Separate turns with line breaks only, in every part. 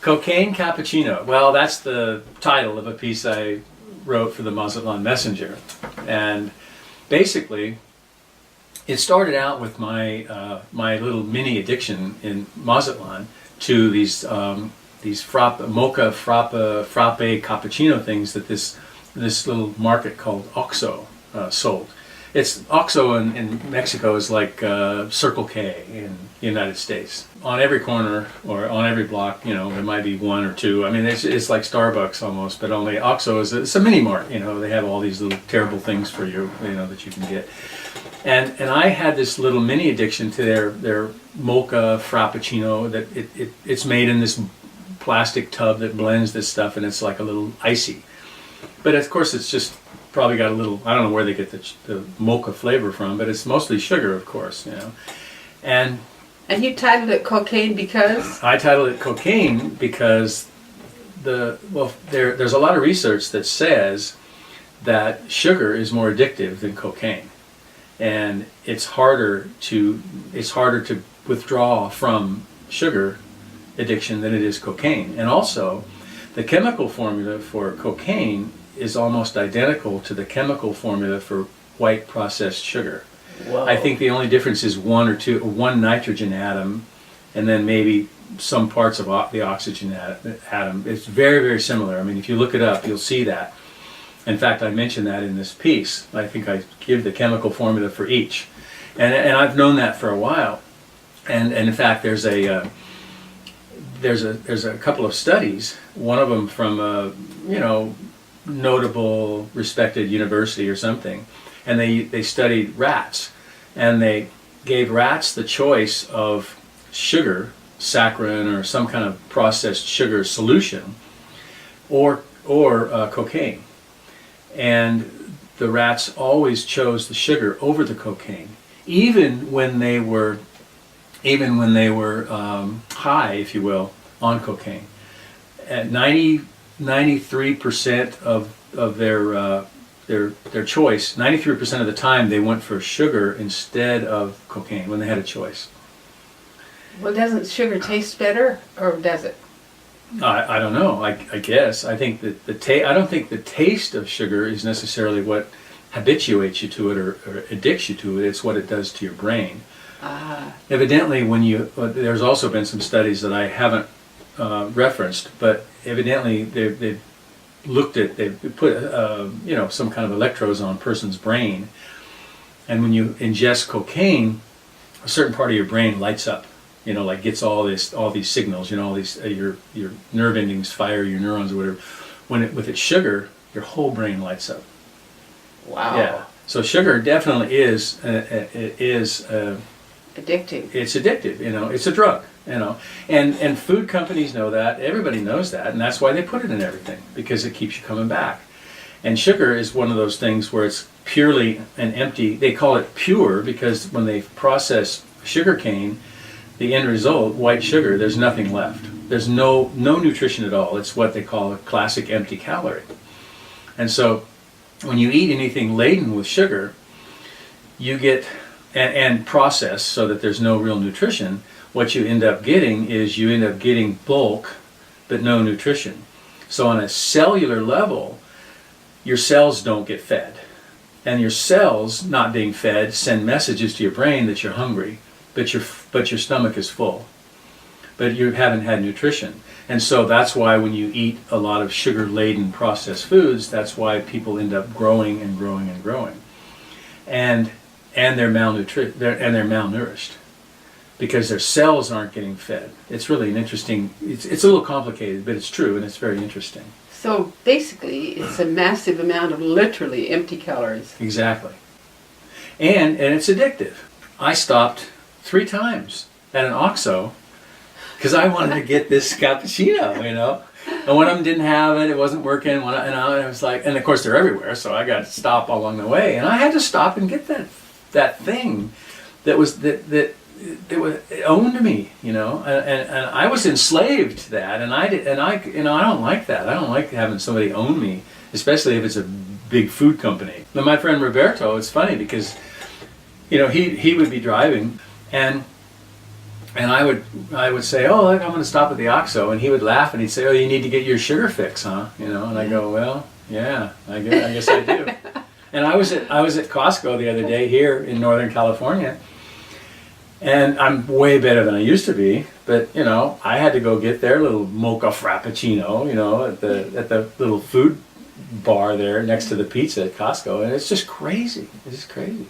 Cocaine Cappuccino. Well, that's the title of a piece I wrote for the Mazatlan Messenger. And basically, it started out with my my little mini addiction in Mazatlan to these mocha frappe cappuccino things that this little market called Oxxo sold. It's Oxxo in Mexico is like Circle K in the United States. On every corner or on every block, you know, there might be one or two. I mean, it's like Starbucks almost, but only Oxxo it's a mini mart. You know, they have all these little terrible things for you, you know, that you can get. And I had this little mini addiction to their mocha frappuccino that it's made in this plastic tub that blends this stuff, and it's like a little icy. But of course, it's just probably got a little, I don't know where they get the mocha flavor from, but it's mostly sugar, of course, you know. And
you titled it Cocaine because?
I titled it Cocaine because there's a lot of research that says that sugar is more addictive than cocaine, and it's harder to withdraw from sugar addiction than it is cocaine. And also, the chemical formula for cocaine is almost identical to the chemical formula for white processed sugar.
Whoa.
I think the only difference is one nitrogen atom, and then maybe some parts of the oxygen atom. It's very, very similar. I mean, if you look it up, you'll see that. In fact, I mentioned that in this piece. I think I give the chemical formula for each, and I've known that for a while. And in fact, there's a couple of studies. One of them from a notable, respected university or something, and they studied rats, and they gave rats the choice of sugar, saccharin, or some kind of processed sugar solution, or cocaine, and the rats always chose the sugar over the cocaine, even when they were high, if you will, on cocaine. At 93% of their choice, 93% of the time they went for sugar instead of cocaine when they had a choice.
Well, doesn't sugar taste better, or does it?
I don't know. I guess I think that I don't think the taste of sugar is necessarily what habituates you to it or addicts you to it. It's what it does to your brain. Evidently, there's also been some studies that I haven't referenced, but evidently they put some kind of electrodes on a person's brain, and when you ingest cocaine, a certain part of your brain lights up, like gets all these signals, all these your nerve endings fire your neurons or whatever. With its sugar, your whole brain lights up.
Wow.
Yeah. So sugar definitely is
addictive.
It's addictive, it's a drug, and food companies know that, everybody knows that, and that's why they put it in everything, because it keeps you coming back. And sugar is one of those things where it's purely an empty, they call it pure because when they process sugar cane, the end result, white sugar, there's nothing left. There's no nutrition at all. It's what they call a classic empty calorie. And so when you eat anything laden with sugar, you get and process so that there's no real nutrition, what you end up getting is bulk but no nutrition. So on a cellular level, your cells don't get fed. And your cells not being fed send messages to your brain that you're hungry, but your stomach is full. But you haven't had nutrition. And so that's why when you eat a lot of sugar-laden processed foods, that's why people end up growing and growing and growing. And they're malnourished because their cells aren't getting fed. It's really an interesting, it's a little complicated, but it's true and it's very interesting.
So basically it's a massive amount of literally empty calories.
Exactly. And it's addictive. I stopped 3 times at an Oxxo because I wanted to get this cappuccino, And one of them didn't have it, it wasn't working, and I was like, and of course they're everywhere, so I got to stop along the way, and I had to stop and get that thing that it owned me, and I was enslaved to that, and I don't like that. I don't like having somebody own me, especially if it's a big food company. But my friend Roberto, it's funny because he would be driving, and And I would say, oh, look, I'm going to stop at the OXXO, and he would laugh and he'd say, oh, you need to get your sugar fix, huh? You know, and I go, well, yeah, I guess I do. And I was at Costco the other day here in Northern California, and I'm way better than I used to be. But you know, I had to go get their little mocha frappuccino, you know, at the little food bar there next to the pizza at Costco, and it's just crazy. It's just crazy.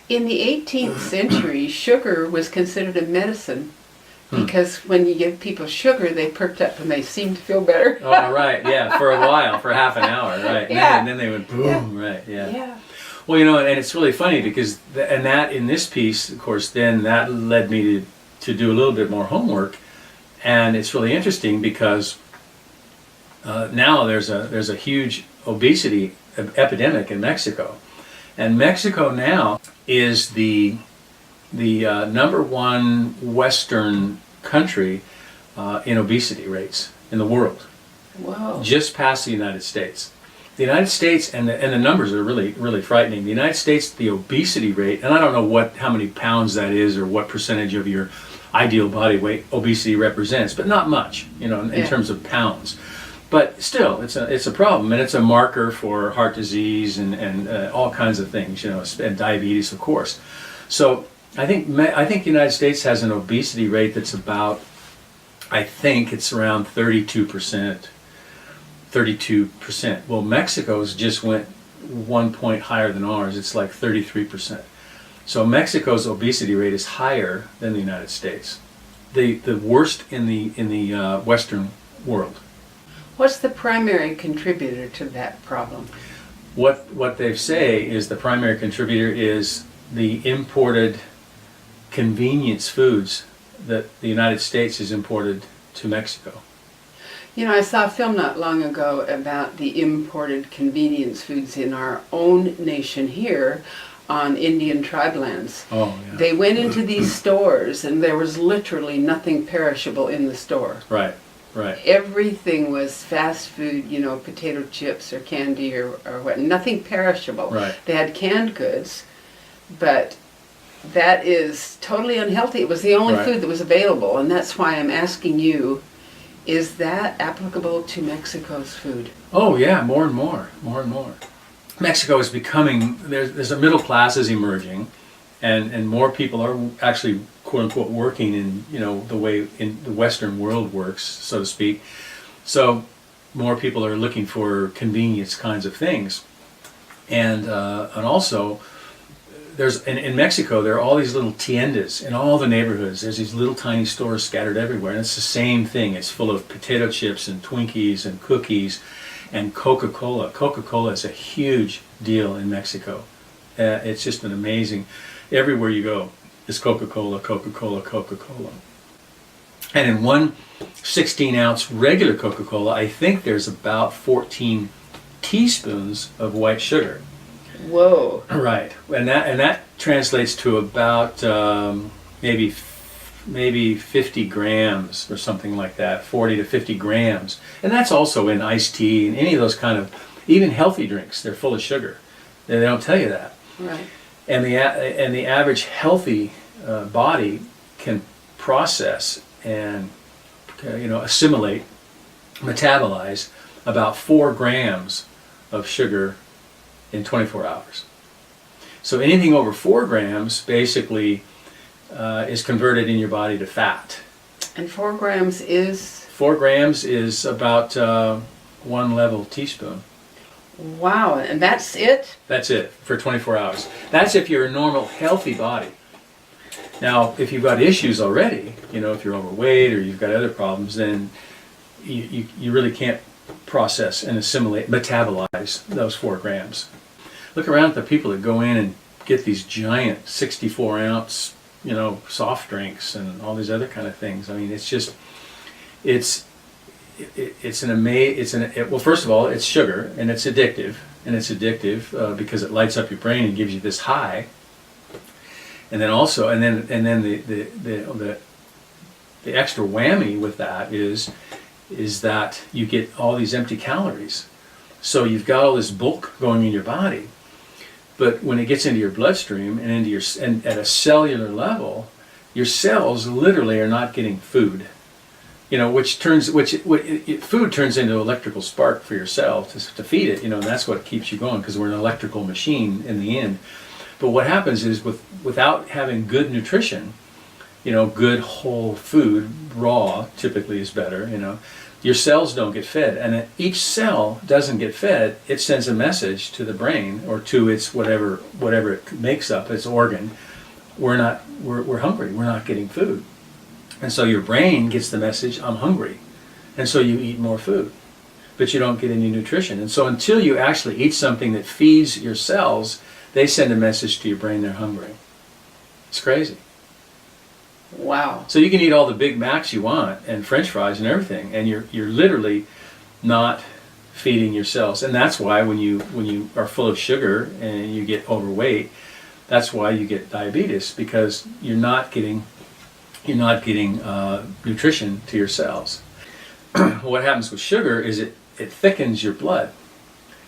In the 18th century, sugar was considered a medicine because when you give people sugar, they perked up and they seemed to feel better.
Oh, right, yeah, for a while, for half an hour, right.
Yeah.
And then they went boom, right, yeah.
Yeah.
Well, you know, and it's really funny because, and that in this piece, of course, then that led me to do a little bit more homework. And it's really interesting because now there's a huge obesity epidemic in Mexico. And Mexico now is the number one Western country in obesity rates in the world,
Whoa.
just past the United States. The United States, and the numbers are really, really frightening. The United States, the obesity rate, and I don't know how many pounds that is or what percentage of your ideal body weight obesity represents, but not much, you know, in terms of pounds. But still, it's a problem, and it's a marker for heart disease and all kinds of things, you know, and diabetes, of course. So I think the United States has an obesity rate that's about, I think it's around 32%. 32%. Well, Mexico's just went 1 point higher than ours. It's like 33%. So Mexico's obesity rate is higher than the United States. The worst in the Western world.
What's the primary contributor to that problem?
What they say is the primary contributor is the imported convenience foods that the United States has imported to Mexico.
You know, I saw a film not long ago about the imported convenience foods in our own nation here on Indian tribe lands.
Oh, yeah.
They went into these stores and there was literally nothing perishable in the store.
Right, right.
Everything was fast food, you know, potato chips or candy or what, nothing perishable.
Right.
They had canned goods, but that is totally unhealthy. It was the only
Right.
food that was available, and that's why I'm asking you, is that applicable to Mexico's food?
Oh yeah, more and more. Mexico is becoming, there's a middle class is emerging, and more people are actually quote unquote working in, you know, the way in the Western world works, so to speak. So more people are looking for convenience kinds of things, and also there's in Mexico there are all these little tiendas in all the neighborhoods. There's these little tiny stores scattered everywhere, and it's the same thing. It's full of potato chips and Twinkies and cookies and Coca-Cola. Coca-Cola is a huge deal in Mexico. It's just an amazing. Everywhere you go, it's Coca-Cola, Coca-Cola, Coca-Cola. And in one 16-ounce regular Coca-Cola, I think there's about 14 teaspoons of white sugar.
Whoa.
Right, and that translates to about maybe 50 grams or something like that, 40 to 50 grams, and that's also in iced tea and any of those kind of even healthy drinks. They're full of sugar. They don't tell you that.
Right.
And the average healthy body can process and assimilate, metabolize about 4 grams of sugar in 24 hours. So anything over 4 grams basically is converted in your body to fat.
And 4 grams is?
4 grams is about 1 level teaspoon.
Wow, and that's it?
That's it for 24 hours. That's if you're a normal, healthy body. Now, if you've got issues already, you know, if you're overweight or you've got other problems, then you really can't process and assimilate, metabolize those 4 grams. Look around at the people that go in and get these giant 64-ounce, you know, soft drinks and all these other kind of things. I mean, it's just, well, first of all, it's sugar and it's addictive, because it lights up your brain and gives you this high. And then also, and then the extra whammy with that is that you get all these empty calories. So you've got all this bulk going in your body, but when it gets into your bloodstream and at a cellular level, your cells literally are not getting food. You know, food turns into electrical spark for your cell to feed it. You know, and that's what keeps you going, because we're an electrical machine in the end. But what happens is without having good nutrition, you know, good whole food, raw typically is better. You know, your cells don't get fed, and each cell doesn't get fed. It sends a message to the brain or to its whatever it makes up, its organ. We're hungry. We're not getting food. And so your brain gets the message, I'm hungry. And so you eat more food, but you don't get any nutrition. And so until you actually eat something that feeds your cells, they send a message to your brain they're hungry. It's crazy.
Wow.
So you can eat all the Big Macs you want and French fries and everything, and you're literally not feeding your cells. And that's why when you are full of sugar and you get overweight, that's why you get diabetes, because you're not getting nutrition to your cells. What happens with sugar is it thickens your blood,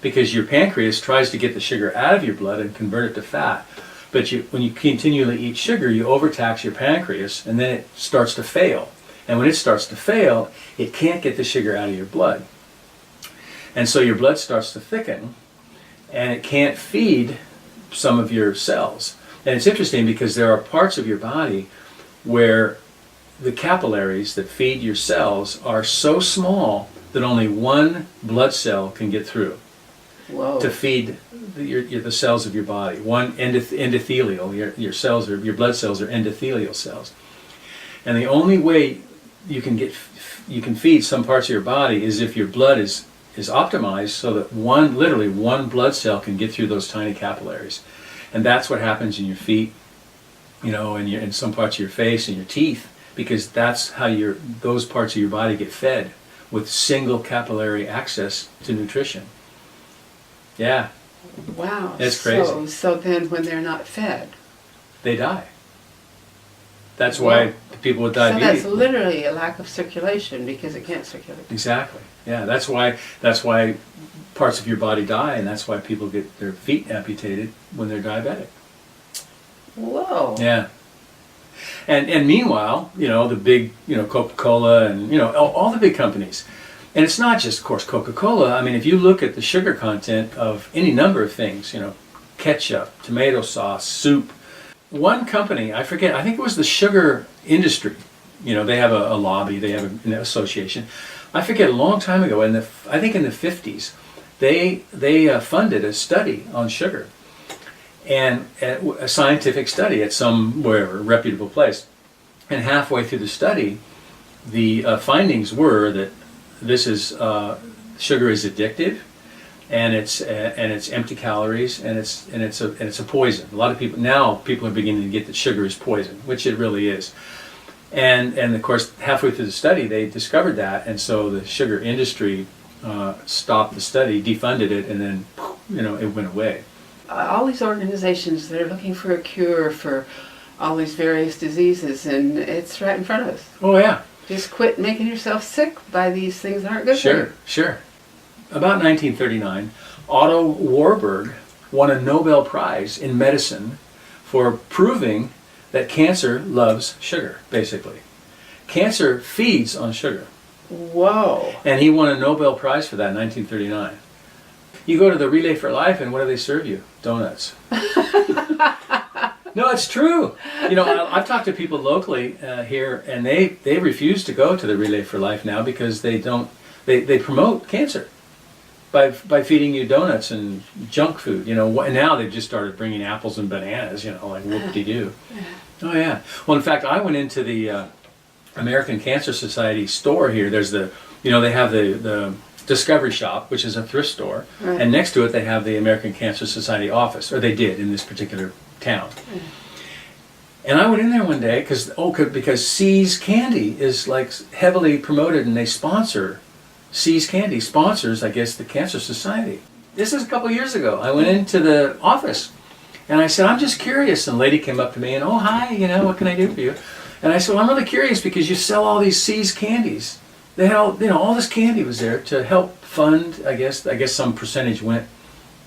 because your pancreas tries to get the sugar out of your blood and convert it to fat. But when you continually eat sugar, you overtax your pancreas, and then it starts to fail. And when it starts to fail, it can't get the sugar out of your blood. And so your blood starts to thicken, and it can't feed some of your cells. And it's interesting because there are parts of your body where the capillaries that feed your cells are so small that only one blood cell can get through.
Whoa.
To feed the cells of your body. One endothelial, your blood cells are endothelial cells. And the only way you can feed some parts of your body is if your blood is optimized so that literally one blood cell can get through those tiny capillaries. And that's what happens in your feet, you know, and in some parts of your face and your teeth, because that's how those parts of your body get fed, with single capillary access to nutrition. Yeah.
Wow.
It's crazy.
So then when they're not fed,
they die. That's why people with diabetes.
So that's literally a lack of circulation, because it can't circulate.
Exactly. Yeah, that's why parts of your body die, and that's why people get their feet amputated when they're diabetic.
Whoa.
Yeah. And meanwhile, you know, the big, you know, Coca-Cola and, you know, all the big companies. And it's not just, of course, Coca-Cola. I mean, if you look at the sugar content of any number of things, you know, ketchup, tomato sauce, soup. One company, I forget, I think it was the sugar industry. You know, they have a lobby, they have an association. I forget, a long time ago, I think in the 50s, they funded a study on sugar. And a scientific study at some reputable place. And halfway through the study, the findings were that sugar is addictive, and it's empty calories, and it's a poison. A lot of people are beginning to get that sugar is poison, which it really is. And of course, halfway through the study, they discovered that, and so the sugar industry stopped the study, defunded it, and then, you know, it went away.
All these organizations that are looking for a cure for all these various diseases, and it's right in front of us.
Oh yeah.
Just quit making yourself sick by these things that aren't good for you.
Sure. About 1939, Otto Warburg won a Nobel Prize in medicine for proving that cancer loves sugar, basically. Cancer feeds on sugar.
Whoa.
And he won a Nobel Prize for that in 1939. You go to the Relay for Life, and what do they serve you? Donuts. No, it's true. You know, I've talked to people locally here, and they refuse to go to the Relay for Life now because they promote cancer by feeding you donuts and junk food. You know, and now they've just started bringing apples and bananas. You know, like whoop-de-doo. Oh yeah. Well, in fact, I went into the American Cancer Society store here. There's they have the Discovery Shop, which is a thrift store,
right.
And next to it they have the American Cancer Society office, or they did in this particular town. And I went in there one day because C's Candy is like heavily promoted, and they sponsor C's Candy sponsors, I guess, the Cancer Society. This is a couple years ago. I went into the office and I said, I'm just curious. And a lady came up to me and, oh, hi, you know, what can I do for you? And I said, well, I'm really curious because you sell all these C's Candies. They had all this candy was there to help fund, I guess some percentage went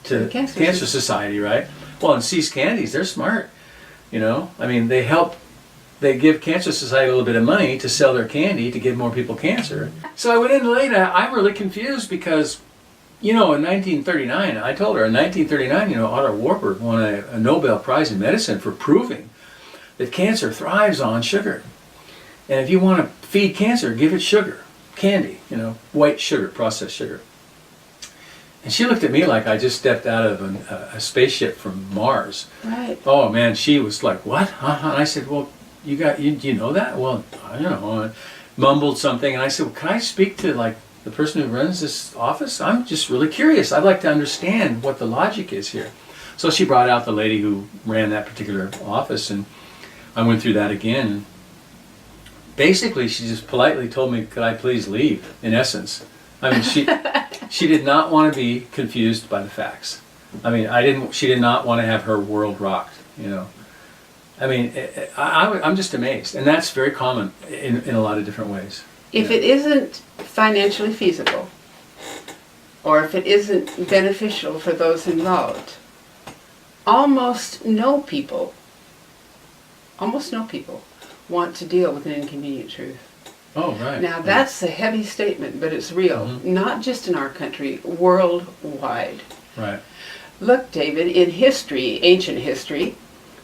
to the Cancer Society, right? Well, and C's Candies, they're smart, you know. I mean, they help they give Cancer Society a little bit of money to sell their candy to give more people cancer. So I went in late. I'm really confused because, in 1939, I told her in 1939, Otto Warburg won a Nobel Prize in medicine for proving that cancer thrives on sugar. And if you want to feed cancer, give it sugar, candy, white sugar, processed sugar. And she looked at me like I just stepped out of a spaceship from Mars.
Right.
Oh man, she was like, "What? And I said, "Well, you know that?" Well, I don't know. I mumbled something, and I said, "Well, can I speak to the person who runs this office? I'm just really curious. I'd like to understand what the logic is here." So she brought out the lady who ran that particular office, and I went through that again. And basically, she just politely told me, "Could I please leave?" In essence, I mean, she did not want to be confused by the facts. I mean, she did not want to have her world rocked. I mean, I'm just amazed, and that's very common in a lot of different ways.
If it isn't financially feasible, or if it isn't beneficial for those involved, almost no people want to deal with an inconvenient truth.
Oh, right.
Now that's a heavy statement, but it's real.
Mm-hmm.
Not just in our country, worldwide.
Right.
Look, David, in history, ancient history,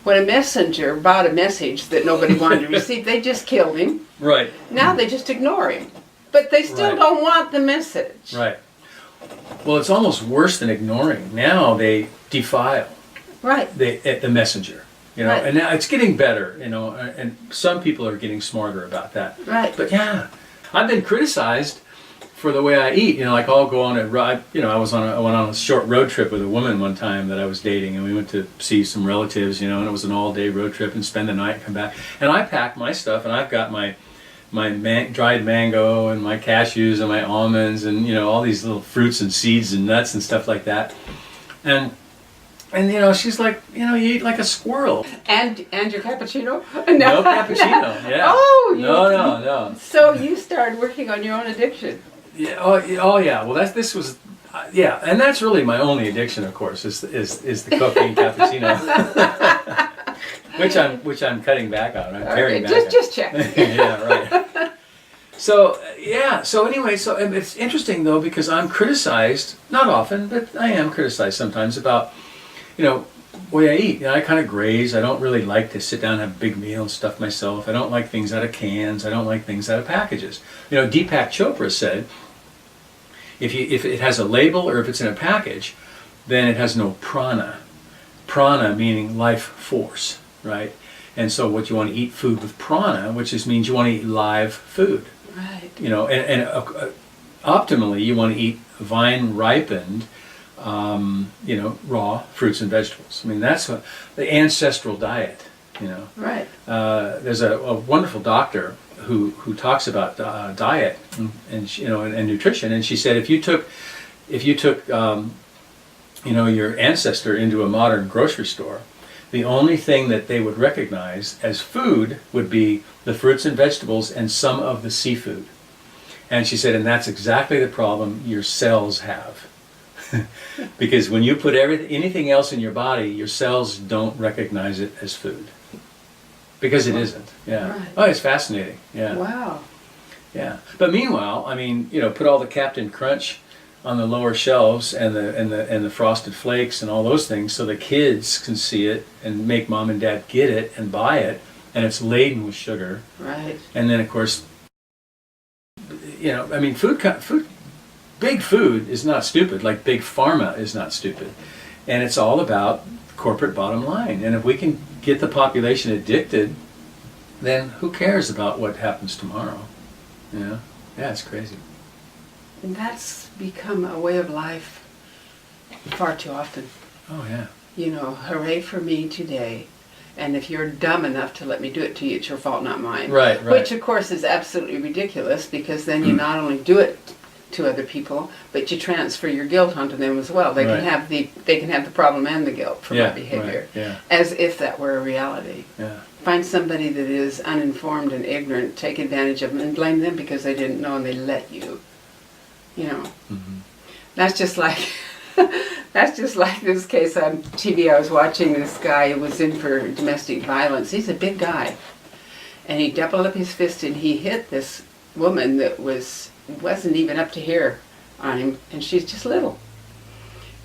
when a messenger brought a message that nobody wanted to receive, they just killed him.
Right.
Now they just ignore him. But they still
Right.
don't want the message.
Right. Well, it's almost worse than ignoring. Now they defile
Right.
the messenger.
Right.
And now it's getting better, and some people are getting smarter about that.
Right.
But yeah, I've been criticized for the way I eat. Like I'll go on a ride. I went on a short road trip with a woman one time that I was dating, and we went to see some relatives. And it was an all-day road trip, and spend the night and come back. And I packed my stuff, and I've got my dried mango and my cashews and my almonds and all these little fruits and seeds and nuts and stuff like that. And she's like, you eat like a squirrel.
And your cappuccino?
No cappuccino. Yeah.
Oh,
no.
So you started working on your own addiction.
Yeah. Oh yeah. Well, this was. Yeah, and that's really my only addiction, of course, is the cocaine cappuccino, which I'm cutting back on. I'm paring back.
Just check.
Yeah, right. So anyway, and it's interesting though because I'm criticized, not often, but I am criticized sometimes about, the way I eat. I kind of graze. I don't really like to sit down and have a big meal and stuff myself. I don't like things out of cans. I don't like things out of packages. Deepak Chopra said, if it has a label or if it's in a package, then it has no prana. Prana meaning life force, right? And so what you want to eat food with prana, which means you want to eat live food.
Right.
And optimally you want to eat vine ripened, raw fruits and vegetables. That's the ancestral diet.
Right.
There's a wonderful doctor who talks about diet and nutrition, and she said if you took your ancestor into a modern grocery store, the only thing that they would recognize as food would be the fruits and vegetables and some of the seafood. And she said, and that's exactly the problem your cells have. Because when you put anything else in your body, your cells don't recognize it as food. Because it isn't. Yeah.
Right.
Oh, it's fascinating. Yeah.
Wow.
Yeah. But meanwhile, put all the Captain Crunch on the lower shelves and the Frosted Flakes and all those things so the kids can see it and make mom and dad get it and buy it, and it's laden with sugar.
Right.
And then of course, food, big food is not stupid, like big pharma is not stupid. And it's all about corporate bottom line. And if we can get the population addicted, then who cares about what happens tomorrow? Yeah, it's crazy.
And that's become a way of life far too often.
Oh yeah.
Hooray for me today. And if you're dumb enough to let me do it to you, it's your fault, not mine.
Right.
Which of course is absolutely ridiculous, because then you not only do it to other people, but you transfer your guilt onto them as well. They
Right.
can have the problem and the guilt for my behavior,
right, yeah.
as if that were a reality.
Yeah.
Find somebody that is uninformed and ignorant, take advantage of them, and blame them because they didn't know and they let you.
Mm-hmm.
That's just like this case on TV. I was watching this guy who was in for domestic violence. He's a big guy. And he doubled up his fist and he hit this woman that wasn't even up to here on him, and she's just little.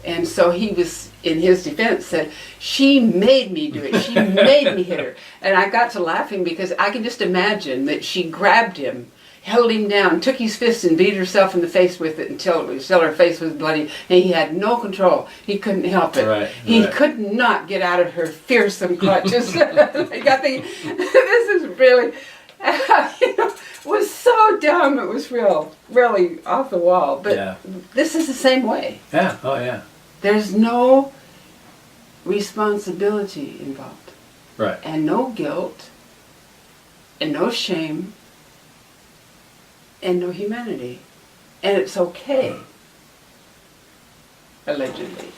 And so he was, in his defense, said, she made me do it. She made me hit her. And I got to laughing because I can just imagine that she grabbed him, held him down, took his fist and beat herself in the face with it until her face was bloody. And he had no control. He couldn't help it.
Right,
He
right.
could not get out of her fearsome clutches. I got thinking, this is really, it was so dumb. It was really off the wall. But
Yeah.
this is the same way.
Yeah. Oh, yeah.
There's no responsibility involved,
Right.
and no guilt, and no shame, and no humanity. And it's okay, allegedly.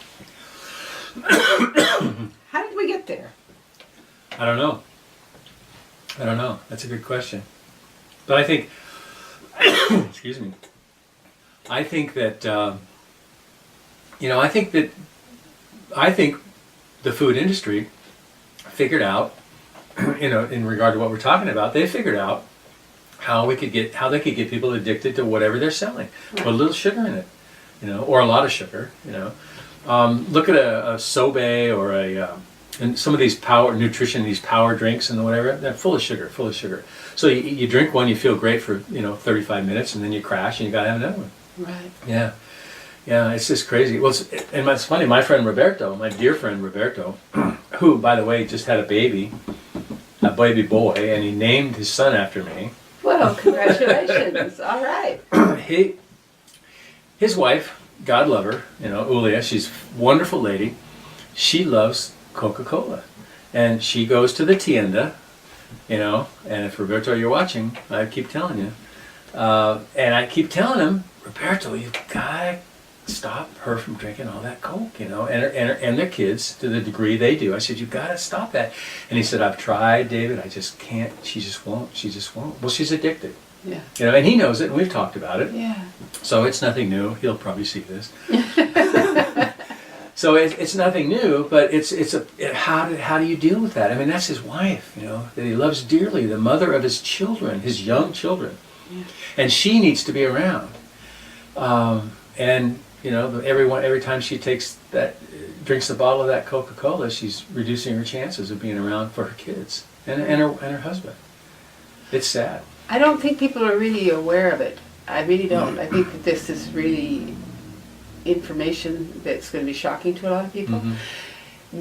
How did we get there?
I don't know. That's a good question. But I think, excuse me, I think that, I think the food industry figured out, in regard to what we're talking about, they figured out how they could get people addicted to whatever they're selling. Put a little sugar in it, or a lot of sugar, Look at a Sobe or and some of these these power drinks and whatever, they're full of sugar. So you drink one, you feel great for 35 minutes, and then you crash and you gotta have another one.
Right.
Yeah, it's just crazy. Well, and it's funny, my friend Roberto, my dear friend Roberto, who, by the way, just had a baby boy, and he named his son after me.
Well, congratulations. All right.
His wife, God love her, Ulia, she's a wonderful lady. She loves Coca-Cola. And she goes to the tienda, and if Roberto, you're watching, I keep telling you. And I keep telling him, Roberto, you've got to stop her from drinking all that Coke, and their kids to the degree they do. I said, you've got to stop that. And he said, I've tried, David, I just can't. She just won't. Well, she's addicted.
Yeah.
And he knows it, and we've talked about it.
Yeah.
So it's nothing new. He'll probably see this. So it's nothing new, but how do you deal with that? I mean, that's his wife, that he loves dearly, the mother of his children, his young children.
Yeah.
And she needs to be around. And every time she drinks the bottle of that Coca-Cola, she's reducing her chances of being around for her kids and her husband. It's sad.
I don't think people are really aware of it. I really don't. I think that this is really information that's going to be shocking to a lot of people.
Mm-hmm.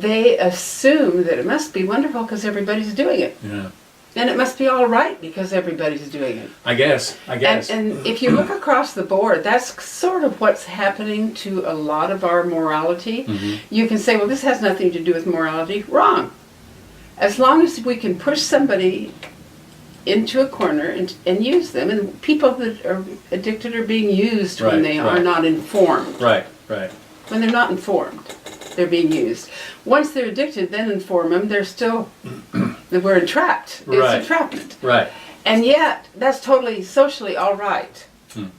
They assume that it must be wonderful because everybody's doing it.
Yeah.
And it must be all right because everybody's doing it.
I guess.
And if you look across the board, that's sort of what's happening to a lot of our morality.
Mm-hmm.
You can say, well, this has nothing to do with morality. Wrong. As long as we can push somebody into a corner and use them, and people that are addicted are being used when they are not informed.
Right.
When they're not informed, they're being used. Once they're addicted, then inform them, we're entrapped. It's entrapment.
Right.
And yet, that's totally socially all right. And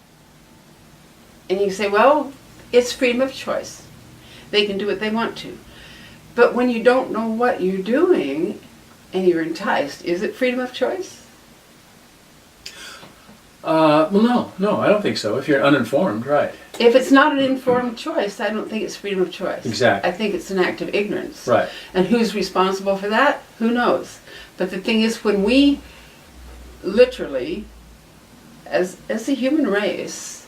you say, well, it's freedom of choice. They can do what they want to. But when you don't know what you're doing and you're enticed, is it freedom of choice?
Well, no, I don't think so. If you're uninformed, right.
If it's not an informed choice, I don't think it's freedom of choice.
Exactly.
I think it's an act of ignorance.
Right.
And who's responsible for that? Who knows? But the thing is, when we literally, as a human race,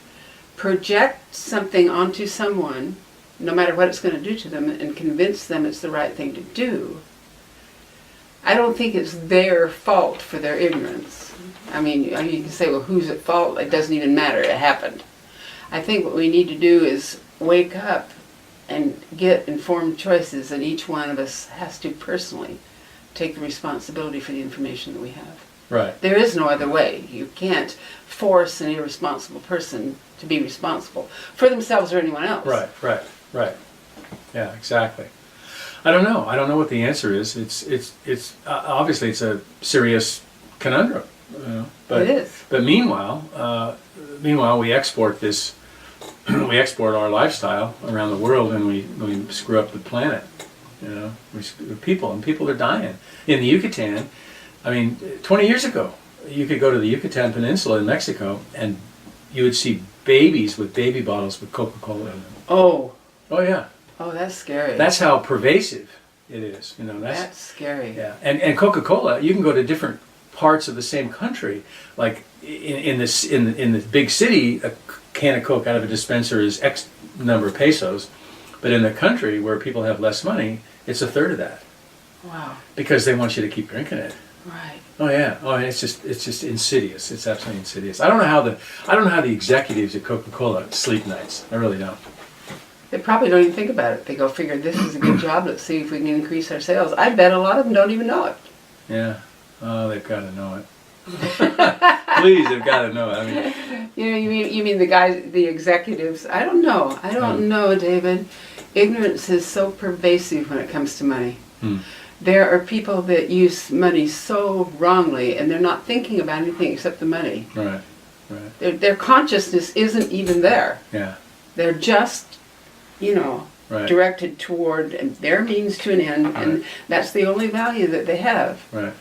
project something onto someone, no matter what it's going to do to them, and convince them it's the right thing to do, I don't think it's their fault for their ignorance. I mean, you can say, well, who's at fault? It doesn't even matter. It happened. I think what we need to do is wake up and get informed choices, and each one of us has to personally take the responsibility for the information that we have.
Right.
There is no other way. You can't force an irresponsible person to be responsible for themselves or anyone else.
Right. Yeah, exactly. I don't know. I don't know what the answer is. It's obviously it's a serious conundrum. But
it is.
But meanwhile, we export this. We export our lifestyle around the world, and we screw up the planet. People are dying. In the Yucatan, I mean, 20 years ago, you could go to the Yucatan Peninsula in Mexico and you would see babies with baby bottles with Coca-Cola in them.
Oh.
Oh yeah.
Oh, that's scary.
That's how pervasive it is. You know,
That's scary.
Yeah, and Coca-Cola, you can go to different parts of the same country. Like in the big city, a can of Coke out of a dispenser is X number of pesos, but in the country where people have less money, it's a third of that.
Wow.
Because they want you to keep drinking it.
Right.
Oh yeah. Oh, and it's just insidious. It's absolutely insidious. I don't know how the executives at Coca-Cola sleep nights. I really don't.
They probably don't even think about it. They go, figure this is a good job. Let's see if we can increase our sales. I bet a lot of them don't even know it.
Yeah. Oh, they've got to know it. Please, they've got to know it. I mean,
you mean the guys, the executives? I don't know. I don't know, David. Ignorance is so pervasive when it comes to money. There are people that use money so wrongly, and they're not thinking about anything except the money.
Right. Right.
Their consciousness isn't even there.
Yeah.
They're just,
Right.
directed toward their means to an end, and that's the only value that they have.
Right.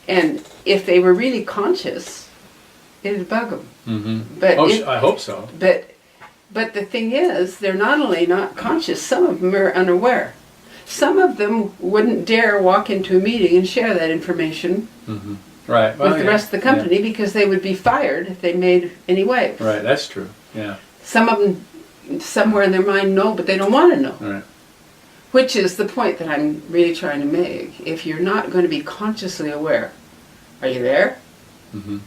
And if they were really conscious, it'd bug them.
Mm-hmm.
But
I hope so.
But the thing is, they're not only not conscious, some of them are unaware. Some of them wouldn't dare walk into a meeting and share that information
Right. Well,
with the rest of the company because they would be fired if they made any waves.
Right. That's true. Yeah.
Some of them, somewhere in their mind, know, but they don't want to know.
Right.
Which is the point that I'm really trying to make. If you're not going to be consciously aware, are you there?
Mm-hmm.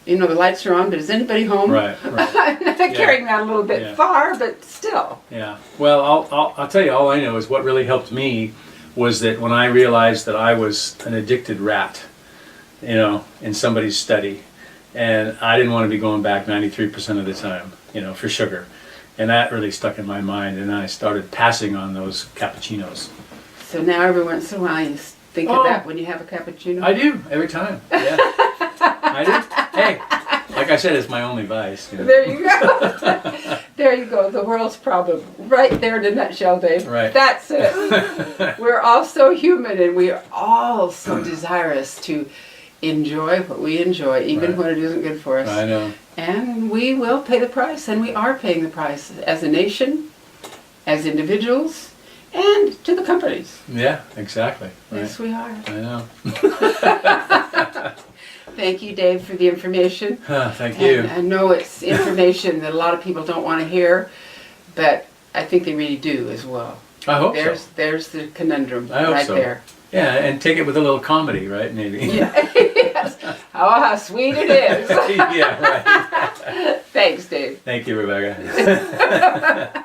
The lights are on, but is anybody home?
Right.
They're carrying that a little bit far, but still.
Yeah. Well, I'll tell you, all I know is what really helped me was that when I realized that I was an addicted rat, in somebody's study, and I didn't want to be going back 93% of the time, for sugar. And that really stuck in my mind, and I started passing on those cappuccinos.
So now every once in a while you think of that when you have a cappuccino?
I do, every time. Yeah. I do. Hey, like I said, it's my only vice.
There you go. There you go. The world's problem. Right there in a nutshell, Dave.
Right.
That's it. We're all so human, and we are all so desirous to enjoy what we enjoy, even when it isn't good for us.
I know.
And we will pay the price, and we are paying the price as a nation, as individuals, and to the companies.
Yeah, exactly. Right.
Yes, we are.
I know.
Thank you, Dave, for the information.
Thank you.
And I know it's information that a lot of people don't want to hear, but I think they really do as well.
I hope so.
There's the conundrum
I hope
right
so.
there.
Yeah, and take it with a little comedy, right? Maybe.
Yeah. Yes. Oh, how sweet it is.
Yeah, right.
Thanks, Dave.
Thank you, Rebecca.